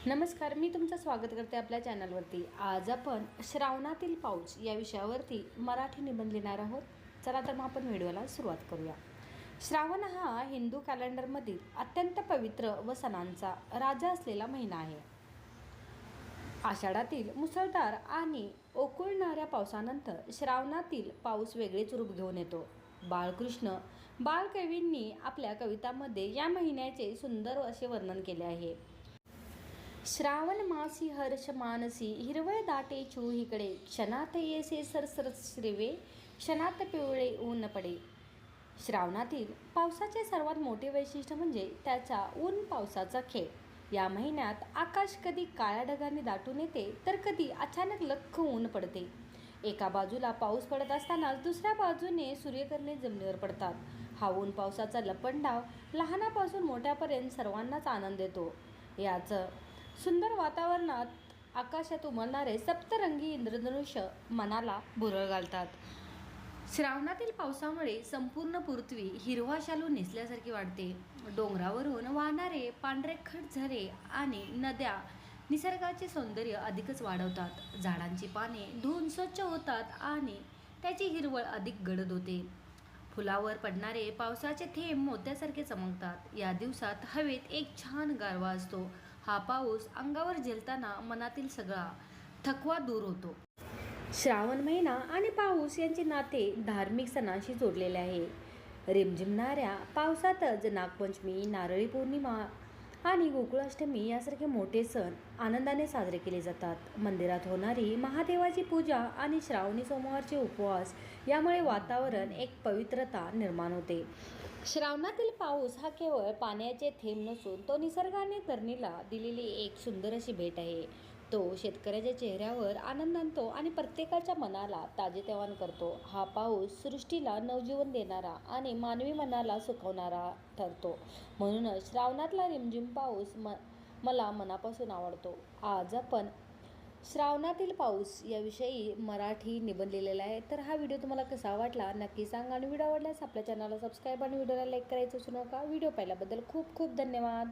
नमस्कार, मी तुमचं स्वागत करते आपल्या चॅनलवरती। आज आपण श्रावणातील पाऊस या विषयावरती मराठी निबंध लिहिणार आहोत। चला तर मग आपण व्हिडिओला सुरुवात करूया। श्रावण हा हिंदू कॅलेंडरमधील अत्यंत पवित्र व सणांचा राजा असलेला महिना आहे। आषाढातील मुसळधार आणि ओकुळणाऱ्या पावसानंतर श्रावणातील पाऊस वेगळेच रूप घेऊन येतो। बाळकृष्ण बालकवींनी आपल्या कवितांमध्ये या महिन्याचे सुंदर असे वर्णन केले आहे। श्रावण मासी हर्ष मानसी हिरवळ दाटे चोहीकडे, क्षणात येसे सरसर श्रीवे, क्षणात पिवळे ऊन पडे। श्रावणातील पावसाचे सर्वात मोठे वैशिष्ट्य म्हणजे त्याचा ऊन पावसाचा खेळ। या महिन्यात आकाश कधी काळ्या ढगांनी दाटून येते तर कधी अचानक लख्ख ऊन पडते। एका बाजूला पाऊस पडत असतानाच दुसऱ्या बाजूने सूर्यकिरणे जमिनीवर पडतात। हा ऊन पावसाचा लपंडाव लहानापासून मोठ्यापर्यंत सर्वांनाच आनंद देतो। याच सुंदर वातावरणात आकाशात उमलणारे सप्तरंगी इंद्रधनुष्य मनाला भुरळ घालतात। श्रावणातील पावसामुळे संपूर्ण पृथ्वी हिरवा शालू नेसल्यासारखी वाटते। डोंगरावरून वाहणारे पांढरेखट झरे आणि नद्या निसर्गाचे सौंदर्य अधिकच वाढवतात। झाडांची पाने धुवून स्वच्छ होतात आणि त्याची हिरवळ अधिक गडद होते। फुलावर पडणारे पावसाचे थेंब मोत्यासारखे चमकतात। या दिवसात हवेत एक छान गारवा असतो। हा पाऊस अंगावर झेलताना मनातील सगळा थकवा दूर होतो। श्रावण महिना आणि पाऊस यांचे नाते धार्मिक सणांशी जोडलेले आहे। रिमझिमणाऱ्या पावसातच नागपंचमी, नारळी पौर्णिमा आणि गोकुळाष्टमी यासारखे मोठे सण आनंदाने साजरे केले जातात। मंदिरात होणारी महादेवाची पूजा आणि श्रावणी सोमवारचे उपवास यामुळे वातावरण एक पवित्रता निर्माण होते। श्रावणातील पाऊस हा केवळ पाण्याचे थेंब नसून तो निसर्गाने धरणीला दिलेली एक सुंदर अशी भेट आहे। तो शेतकऱ्याच्या चेहऱ्यावर आनंद आणतो आणि प्रत्येकाच्या मनाला ताजेतवाने करतो। हा पाऊस सृष्टीला नवजीवन देणारा आणि मानवी मनाला सुखावणारा ठरतो। म्हणूनच श्रावणातला रिमझिम पाऊस मला मनापासून आवडतो। आज आपण श्रावणातील पाऊस याविषयी मराठी निबंध लिहिलेला आहे। तर हा व्हिडिओ तुम्हाला कसा वाटला नक्की सांगा आणि व्हिडिओ आवडल्यास आपल्या चॅनलला सबस्क्राईब आणि व्हिडिओला लाईक करायचं विसरू नका। व्हिडिओ पाहिल्याबद्दल खूप खूप धन्यवाद।